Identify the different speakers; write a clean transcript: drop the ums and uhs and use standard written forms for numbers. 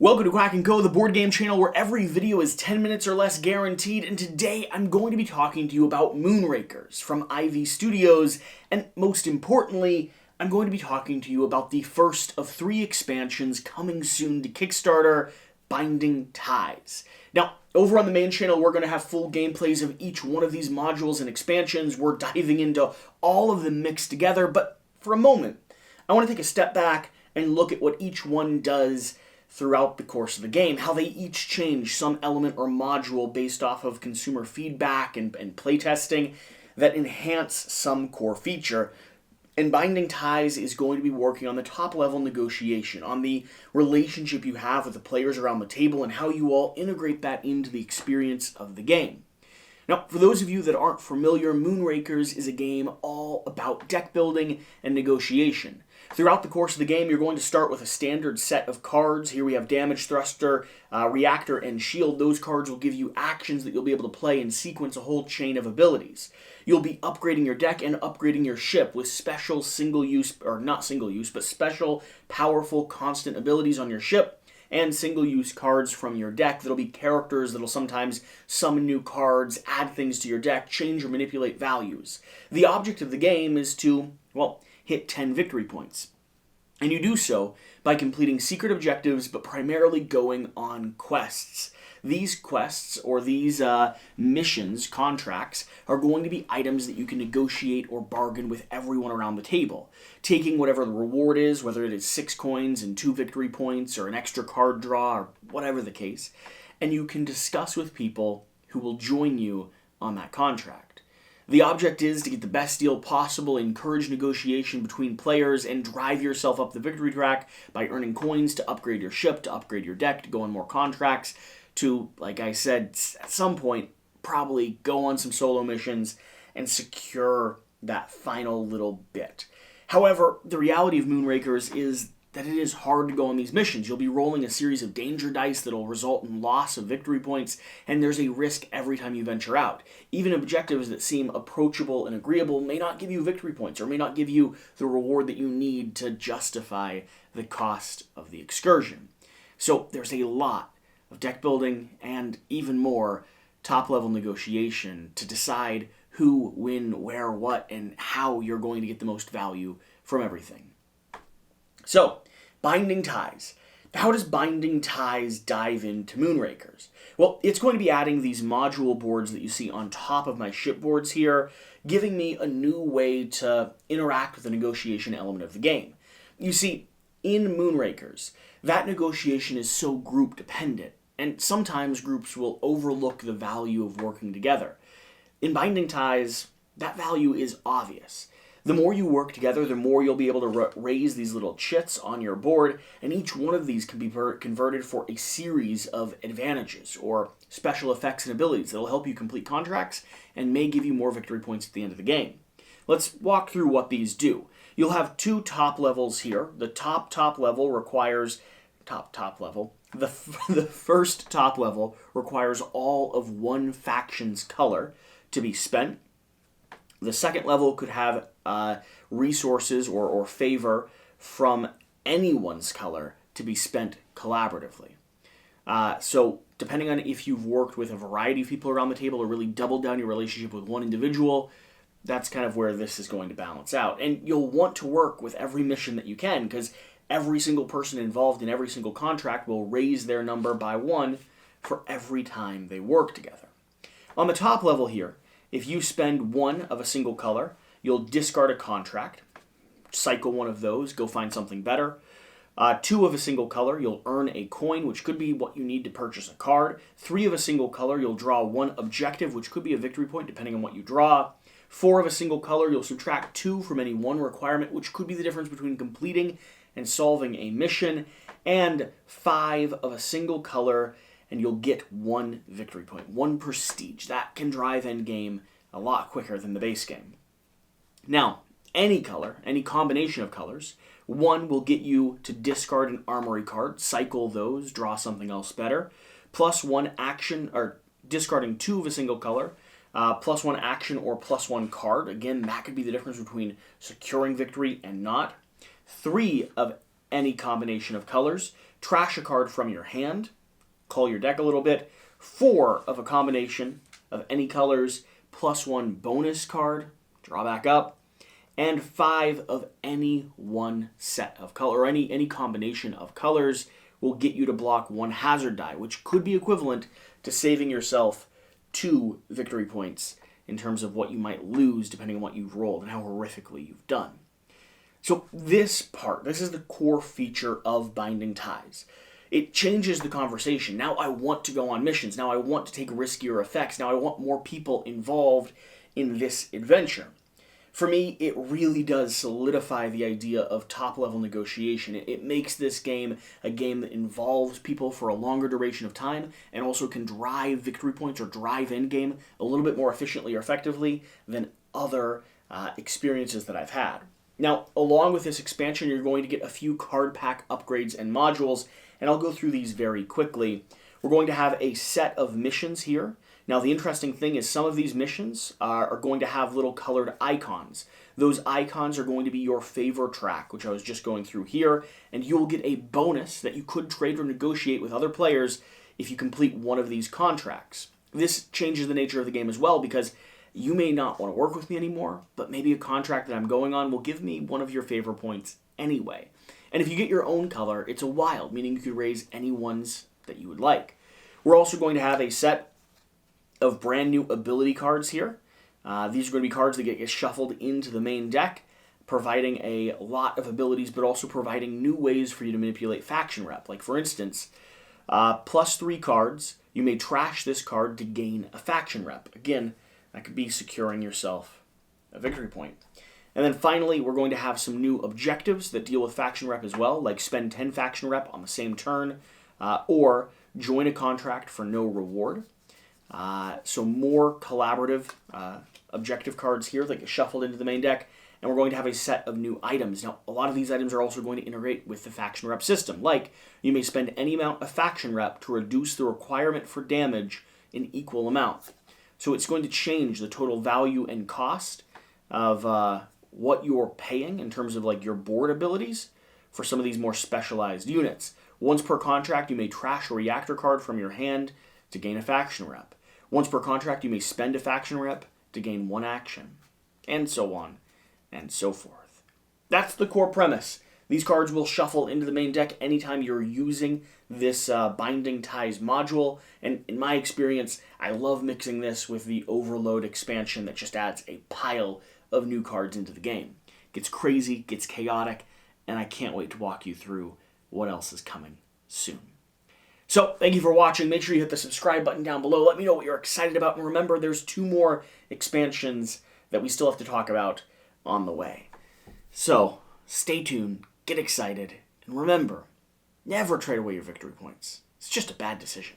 Speaker 1: Welcome to Quack&Co, the board game channel where every video is 10 minutes or less guaranteed, and today I'm going to be talking to you about Moonrakers from IV Studios, and most importantly, I'm going to be talking to you about the first of 3 expansions coming soon to Kickstarter, Binding Ties. Now, over on the main channel, we're going to have full gameplays of each one of these modules and expansions. We're diving into all of them mixed together, but for a moment, I want to take a step back and look at what each one does throughout the course of the game, how they each change some element or module based off of consumer feedback and playtesting that enhance some core feature. And Binding Ties is going to be working on the top level negotiation, on the relationship you have with the players around the table and how you all integrate that into the experience of the game. Now, for those of you that aren't familiar, Moonrakers is a game all about deck building and negotiation. Throughout the course of the game, you're going to start with a standard set of cards. Here we have Damage, Thruster, Reactor, and Shield. Those cards will give you actions that you'll be able to play and sequence a whole chain of abilities. You'll be upgrading your deck and upgrading your ship with special single-use, or not single-use, but special, powerful, constant abilities on your ship, and single-use cards from your deck that'll be characters that'll sometimes summon new cards, add things to your deck, change or manipulate values. The object of the game is to, well, hit 10 victory points. And you do so by completing secret objectives, but primarily going on quests. These quests, or these missions, contracts, are going to be items that you can negotiate or bargain with everyone around the table, taking whatever the reward is, whether it is 6 coins and 2 victory points, or an extra card draw, or whatever the case, and you can discuss with people who will join you on that contract. The object is to get the best deal possible, encourage negotiation between players, and drive yourself up the victory track by earning coins to upgrade your ship, to upgrade your deck, to go on more contracts, to, like I said, at some point, probably go on some solo missions and secure that final little bit. However, the reality of Moonrakers is that it is hard to go on these missions. You'll be rolling a series of danger dice that'll result in loss of victory points, and there's a risk every time you venture out. Even objectives that seem approachable and agreeable may not give you victory points, or may not give you the reward that you need to justify the cost of the excursion. So there's a lot of deck building and even more top-level negotiation to decide who, when, where, what, and how you're going to get the most value from everything. So, Binding Ties. How does Binding Ties dive into Moonrakers? Well, it's going to be adding these module boards that you see on top of my shipboards here, giving me a new way to interact with the negotiation element of the game. You see, in Moonrakers, that negotiation is so group dependent, and sometimes groups will overlook the value of working together. In Binding Ties, that value is obvious. The more you work together, the more you'll be able to raise these little chits on your board, and each one of these can be converted for a series of advantages or special effects and abilities that will help you complete contracts and may give you more victory points at the end of the game. Let's walk through what these do. You'll have 2 top levels here. The top level requires the first top level requires all of one faction's color to be spent. The second level could have resources or favor from anyone's color to be spent collaboratively. So depending on if you've worked with a variety of people around the table or really doubled down your relationship with one individual, that's kind of where this is going to balance out. And you'll want to work with every mission that you can, because every single person involved in every single contract will raise their number by 1 for every time they work together. On the top level here, if you spend 1 of a single color, you'll discard a contract, cycle 1 of those, go find something better. 2 of a single color, you'll earn a coin, which could be what you need to purchase a card. 3 of a single color, you'll draw 1 objective, which could be a victory point, depending on what you draw. 4 of a single color, you'll subtract 2 from any 1 requirement, which could be the difference between completing and solving a mission. And 5 of a single color, and you'll get 1 victory point, 1 prestige. That can drive endgame a lot quicker than the base game. Now, any color, any combination of colors, 1 will get you to discard an armory card, cycle those, draw something else better, plus 1 action, or discarding 2 of a single color, plus 1 action or plus 1 card. Again, that could be the difference between securing victory and not. 3 of any combination of colors, trash a card from your hand, cull your deck a little bit, 4 of a combination of any colors, +1 bonus card, draw back up, and 5 of any one set of color, or any combination of colors will get you to block 1 hazard die, which could be equivalent to saving yourself 2 victory points in terms of what you might lose depending on what you've rolled and how horrifically you've done. So this is the core feature of Binding Ties. It changes the conversation. Now I want to go on missions. Now I want to take riskier effects. Now I want more people involved in this adventure. For me, it really does solidify the idea of top-level negotiation. It makes this game a game that involves people for a longer duration of time and also can drive victory points or drive endgame a little bit more efficiently or effectively than other experiences that I've had. Now, along with this expansion, you're going to get a few card pack upgrades and modules, and I'll go through these very quickly. We're going to have a set of missions here. Now, the interesting thing is some of these missions are going to have little colored icons. Those icons are going to be your favor track, which I was just going through here, and you will get a bonus that you could trade or negotiate with other players if you complete one of these contracts. This changes the nature of the game as well, because you may not want to work with me anymore, but maybe a contract that I'm going on will give me one of your favor points anyway. And if you get your own color, it's a wild, meaning you could raise any ones that you would like. We're also going to have a set of brand new ability cards here. These are going to be cards that get shuffled into the main deck, providing a lot of abilities, but also providing new ways for you to manipulate faction rep. Like, for instance, +3 cards, you may trash this card to gain a faction rep. Again, that could be securing yourself a victory point. And then finally, we're going to have some new objectives that deal with faction rep as well, like spend 10 faction rep on the same turn, or join a contract for no reward. So more collaborative objective cards here that get shuffled into the main deck, and we're going to have a set of new items. Now, a lot of these items are also going to integrate with the faction rep system, like you may spend any amount of faction rep to reduce the requirement for damage in equal amount. So it's going to change the total value and cost of what you're paying in terms of like your board abilities for some of these more specialized units. Once per contract, you may trash a reactor card from your hand to gain a faction rep. Once per contract, you may spend a faction rep to gain 1 action, and so on and so forth. That's the core premise. These cards will shuffle into the main deck anytime you're using this Binding Ties module, and in my experience, I love mixing this with the Overload expansion that just adds a pile of new cards into the game. Gets crazy, gets chaotic, and I can't wait to walk you through what else is coming soon. So, thank you for watching. Make sure you hit the subscribe button down below. Let me know what you're excited about, and remember, there's 2 more expansions that we still have to talk about on the way. So, stay tuned, get excited, and remember, never trade away your victory points. It's just a bad decision.